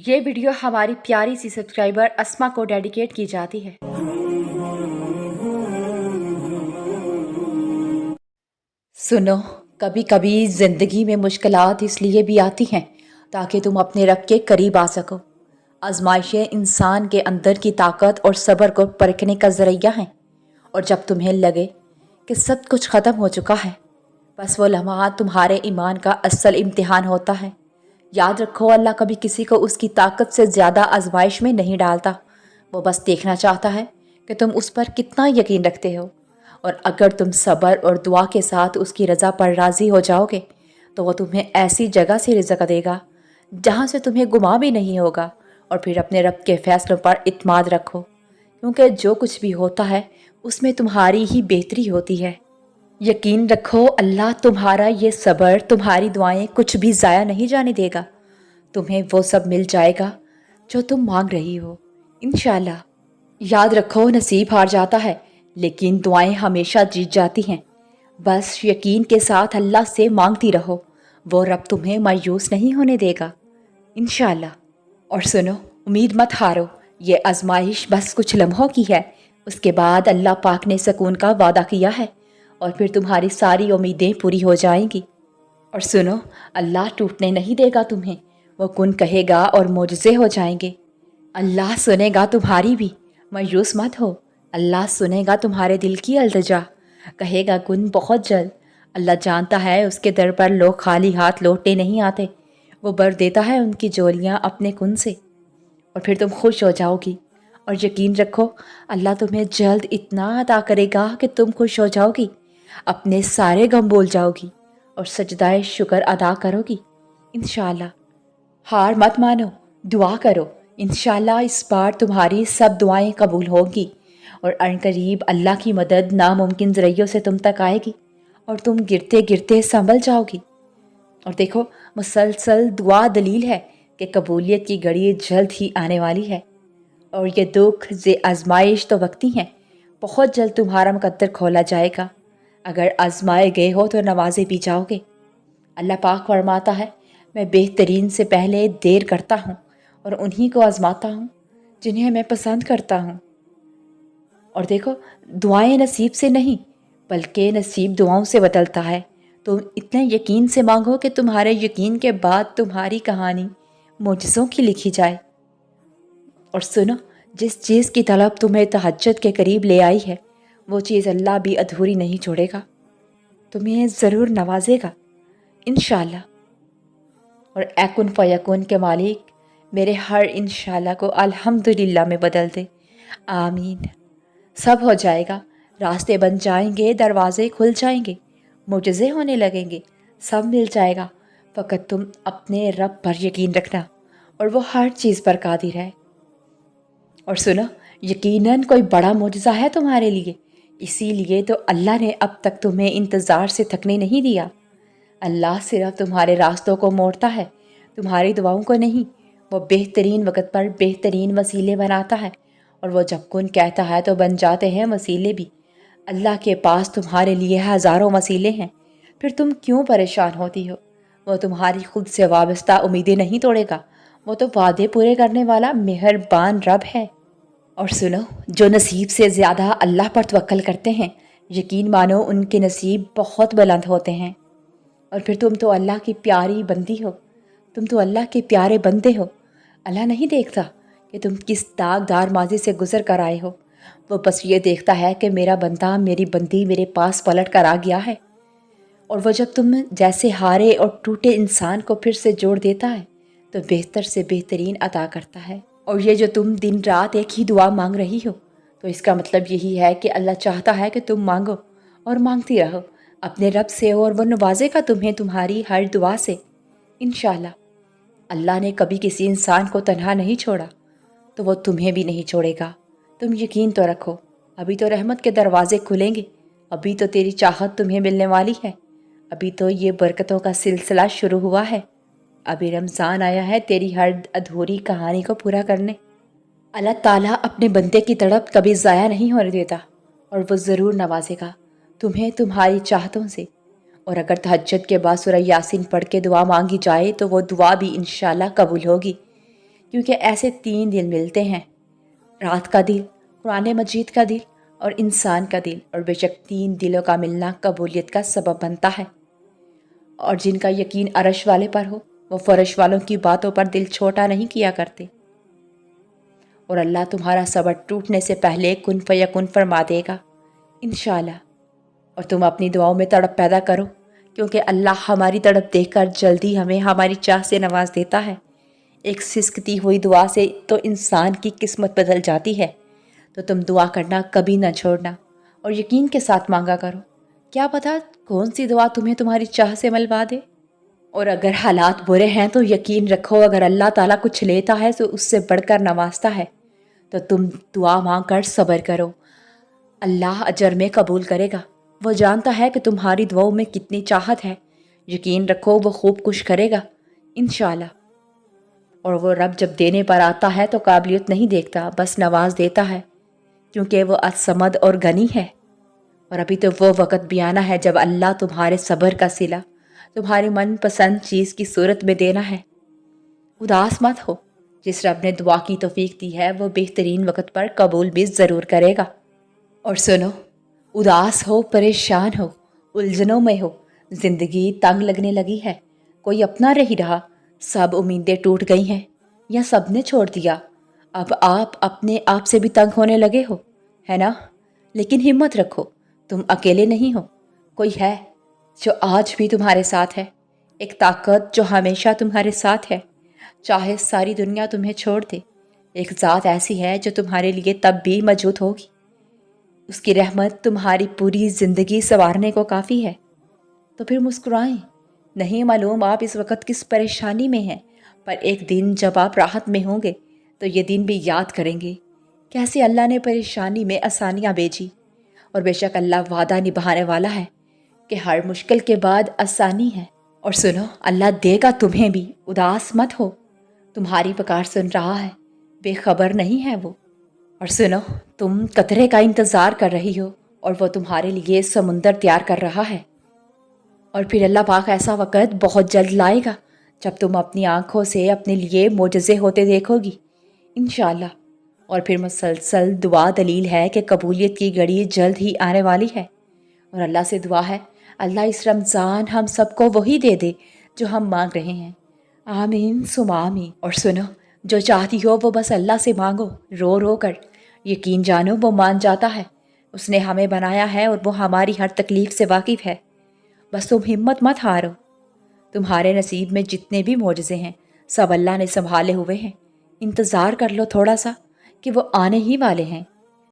یہ ویڈیو ہماری پیاری سی سبسکرائبر اسما کو ڈیڈیکیٹ کی جاتی ہے۔ سنو، کبھی کبھی زندگی میں مشکلات اس لیے بھی آتی ہیں تاکہ تم اپنے رب کے قریب آ سکو۔ آزمائشیں انسان کے اندر کی طاقت اور صبر کو پرکھنے کا ذریعہ ہیں، اور جب تمہیں لگے کہ سب کچھ ختم ہو چکا ہے، بس وہ لمحات تمہارے ایمان کا اصل امتحان ہوتا ہے۔ یاد رکھو، اللہ کبھی کسی کو اس کی طاقت سے زیادہ آزمائش میں نہیں ڈالتا۔ وہ بس دیکھنا چاہتا ہے کہ تم اس پر کتنا یقین رکھتے ہو، اور اگر تم صبر اور دعا کے ساتھ اس کی رضا پر راضی ہو جاؤ گے تو وہ تمہیں ایسی جگہ سے رزق دے گا جہاں سے تمہیں گما بھی نہیں ہوگا۔ اور پھر اپنے رب کے فیصلوں پر اعتماد رکھو، کیونکہ جو کچھ بھی ہوتا ہے اس میں تمہاری ہی بہتری ہوتی ہے۔ یقین رکھو، اللہ تمہارا یہ صبر، تمہاری دعائیں کچھ بھی ضائع نہیں جانے دے گا۔ تمہیں وہ سب مل جائے گا جو تم مانگ رہی ہو، انشاءاللہ۔ یاد رکھو، نصیب ہار جاتا ہے لیکن دعائیں ہمیشہ جیت جاتی ہیں۔ بس یقین کے ساتھ اللہ سے مانگتی رہو، وہ رب تمہیں مایوس نہیں ہونے دے گا، انشاءاللہ۔ اور سنو، امید مت ہارو، یہ آزمائش بس کچھ لمحوں کی ہے، اس کے بعد اللہ پاک نے سکون کا وعدہ کیا ہے، اور پھر تمہاری ساری امیدیں پوری ہو جائیں گی۔ اور سنو، اللہ ٹوٹنے نہیں دے گا تمہیں، وہ کن کہے گا اور معجزے ہو جائیں گے۔ اللہ سنے گا تمہاری بھی، مایوس مت ہو، اللہ سنے گا تمہارے دل کی التجا، کہے گا کن بہت جلد۔ اللہ جانتا ہے اس کے در پر لوگ خالی ہاتھ لوٹے نہیں آتے، وہ بھر دیتا ہے ان کی جولیاں اپنے کن سے، اور پھر تم خوش ہو جاؤ گی۔ اور یقین رکھو، اللہ تمہیں جلد اتنا عطا کرے گا کہ تم خوش ہو جاؤ گی، اپنے سارے غم بھول جاؤ گی اور سجدہ شکر ادا کرو گی، انشاءاللہ۔ ہار مت مانو، دعا کرو، انشاءاللہ اس بار تمہاری سب دعائیں قبول ہوں گی، اور عنقریب اللہ کی مدد ناممکن ذرائعوں سے تم تک آئے گی، اور تم گرتے گرتے سنبھل جاؤ گی۔ اور دیکھو، مسلسل دعا دلیل ہے کہ قبولیت کی گھڑی جلد ہی آنے والی ہے، اور یہ دکھ آزمائش تو وقتی ہیں، بہت جلد تمہارا مقدر کھولا جائے گا۔ اگر آزمائے گئے ہو تو نوازے بھی جاؤ گے۔ اللہ پاک فرماتا ہے، میں بہترین سے پہلے دیر کرتا ہوں اور انہی کو آزماتا ہوں جنہیں میں پسند کرتا ہوں۔ اور دیکھو، دعائیں نصیب سے نہیں بلکہ نصیب دعاؤں سے بدلتا ہے۔ تم اتنے یقین سے مانگو کہ تمہارے یقین کے بعد تمہاری کہانی معجزوں کی لکھی جائے۔ اور سنو، جس چیز کی طلب تمہیں تہجد کے قریب لے آئی ہے، وہ چیز اللہ بھی ادھوری نہیں چھوڑے گا، تمہیں ضرور نوازے گا، انشاءاللہ۔ اور اے کن فیکون کے مالک، میرے ہر انشاءاللہ کو الحمدللہ میں بدل دے، آمین۔ سب ہو جائے گا، راستے بن جائیں گے، دروازے کھل جائیں گے، معجزے ہونے لگیں گے، سب مل جائے گا۔ فقط تم اپنے رب پر یقین رکھنا، اور وہ ہر چیز پر قادر ہے۔ اور سنو، یقیناً کوئی بڑا معجزہ ہے تمہارے لیے، اسی لیے تو اللہ نے اب تک تمہیں انتظار سے تھکنے نہیں دیا۔ اللہ صرف تمہارے راستوں کو موڑتا ہے، تمہاری دعاؤں کو نہیں۔ وہ بہترین وقت پر بہترین وسیلے بناتا ہے، اور وہ جب کن کہتا ہے تو بن جاتے ہیں وسیلے بھی۔ اللہ کے پاس تمہارے لیے ہزاروں وسیلے ہیں، پھر تم کیوں پریشان ہوتی ہو؟ وہ تمہاری خود سے وابستہ امیدیں نہیں توڑے گا، وہ تو وعدے پورے کرنے والا مہربان رب ہے۔ اور سنو، جو نصیب سے زیادہ اللہ پر توکل کرتے ہیں، یقین مانو ان کے نصیب بہت بلند ہوتے ہیں۔ اور پھر تم تو اللہ کی پیاری بندی ہو، تم تو اللہ کے پیارے بندے ہو۔ اللہ نہیں دیکھتا کہ تم کس داغدار ماضی سے گزر کر آئے ہو، وہ بس یہ دیکھتا ہے کہ میرا بندہ، میری بندی میرے پاس پلٹ کر آ گیا ہے۔ اور وہ جب تم جیسے ہارے اور ٹوٹے انسان کو پھر سے جوڑ دیتا ہے تو بہتر سے بہترین عطا کرتا ہے۔ اور یہ جو تم دن رات ایک ہی دعا مانگ رہی ہو، تو اس کا مطلب یہی ہے کہ اللہ چاہتا ہے کہ تم مانگو اور مانگتی رہو اپنے رب سے، اور وہ نوازے گا تمہیں تمہاری ہر دعا سے، انشاءاللہ۔ اللہ نے کبھی کسی انسان کو تنہا نہیں چھوڑا، تو وہ تمہیں بھی نہیں چھوڑے گا۔ تم یقین تو رکھو، ابھی تو رحمت کے دروازے کھلیں گے، ابھی تو تیری چاہت تمہیں ملنے والی ہے، ابھی تو یہ برکتوں کا سلسلہ شروع ہوا ہے، ابھی رمضان آیا ہے تیری ہر ادھوری کہانی کو پورا کرنے۔ اللہ تعالیٰ اپنے بندے کی تڑپ کبھی ضائع نہیں ہونے دیتا، اور وہ ضرور نوازے گا تمہیں تمہاری چاہتوں سے۔ اور اگر تہجد کے بعد سورہ یاسین پڑھ کے دعا مانگی جائے تو وہ دعا بھی انشاءاللہ قبول ہوگی، کیونکہ ایسے 3 دل ملتے ہیں، رات کا دل، قرآن مجید کا دل اور انسان کا دل، اور بے شک 3 دلوں کا ملنا قبولیت کا سبب بنتا ہے۔ اور جن کا یقین عرش والے پر ہو وہ فرش والوں کی باتوں پر دل چھوٹا نہیں کیا کرتے، اور اللہ تمہارا صبر ٹوٹنے سے پہلے کن فیکن فرما دے گا انشاءاللہ۔ اور تم اپنی دعاؤں میں تڑپ پیدا کرو، کیونکہ اللہ ہماری تڑپ دیکھ کر جلدی ہمیں ہماری چاہ سے نواز دیتا ہے۔ ایک سسکتی ہوئی دعا سے تو انسان کی قسمت بدل جاتی ہے، تو تم دعا کرنا کبھی نہ چھوڑنا اور یقین کے ساتھ مانگا کرو، کیا پتہ کون سی دعا تمہیں تمہاری چاہ سے ملوا دے۔ اور اگر حالات برے ہیں تو یقین رکھو، اگر اللہ تعالیٰ کچھ لیتا ہے تو اس سے بڑھ کر نوازتا ہے، تو تم دعا مانگ کر صبر کرو، اللہ اجر میں قبول کرے گا۔ وہ جانتا ہے کہ تمہاری دعاؤں میں کتنی چاہت ہے، یقین رکھو وہ خوب کچھ کرے گا انشاءاللہ۔ اور وہ رب جب دینے پر آتا ہے تو قابلیت نہیں دیکھتا، بس نواز دیتا ہے، کیونکہ وہ الصمد اور غنی ہے۔ اور ابھی تو وہ وقت بھی آنا ہے جب اللہ تمہارے صبر کا صلہ تمہاری من پسند چیز کی صورت میں دینا ہے۔ اداس مت ہو، جس رب نے دعا کی توفیق دی ہے وہ بہترین وقت پر قبول بھی ضرور کرے گا۔ اور سنو، اداس ہو، پریشان ہو، الجھنوں میں ہو، زندگی تنگ لگنے لگی ہے، کوئی اپنا نہیں رہا، سب امیدیں ٹوٹ گئی ہیں یا سب نے چھوڑ دیا، اب آپ اپنے آپ سے بھی تنگ ہونے لگے ہو، ہے نا؟ لیکن ہمت رکھو، تم اکیلے نہیں ہو، کوئی ہے جو آج بھی تمہارے ساتھ ہے، ایک طاقت جو ہمیشہ تمہارے ساتھ ہے، چاہے ساری دنیا تمہیں چھوڑ دے، ایک ذات ایسی ہے جو تمہارے لیے تب بھی موجود ہوگی، اس کی رحمت تمہاری پوری زندگی سنوارنے کو کافی ہے۔ تو پھر مسکرائیں، نہیں معلوم آپ اس وقت کس پریشانی میں ہیں، پر ایک دن جب آپ راحت میں ہوں گے تو یہ دن بھی یاد کریں گے کیسے اللہ نے پریشانی میں آسانیاں بھیجی، اور بے شک اللہ وعدہ نبھانے والا ہے کہ ہر مشکل کے بعد آسانی ہے۔ اور سنو، اللہ دے گا تمہیں بھی، اداس مت ہو، تمہاری پکار سن رہا ہے، بے خبر نہیں ہے وہ۔ اور سنو، تم قطرے کا انتظار کر رہی ہو اور وہ تمہارے لیے سمندر تیار کر رہا ہے، اور پھر اللہ پاک ایسا وقت بہت جلد لائے گا جب تم اپنی آنکھوں سے اپنے لیے معجزے ہوتے دیکھو گی انشاءاللہ۔ اور پھر مسلسل دعا دلیل ہے کہ قبولیت کی گھڑی جلد ہی آنے والی ہے، اور اللہ سے دعا ہے اللہ اس رمضان ہم سب کو وہی دے دے جو ہم مانگ رہے ہیں، آمین ثم آمین۔ اور سنو، جو چاہتی ہو وہ بس اللہ سے مانگو رو رو کر، یقین جانو وہ مان جاتا ہے، اس نے ہمیں بنایا ہے اور وہ ہماری ہر تکلیف سے واقف ہے، بس تم ہمت مت ہارو، تمہارے نصیب میں جتنے بھی معجزے ہیں سب اللہ نے سنبھالے ہوئے ہیں، انتظار کر لو تھوڑا سا کہ وہ آنے ہی والے ہیں۔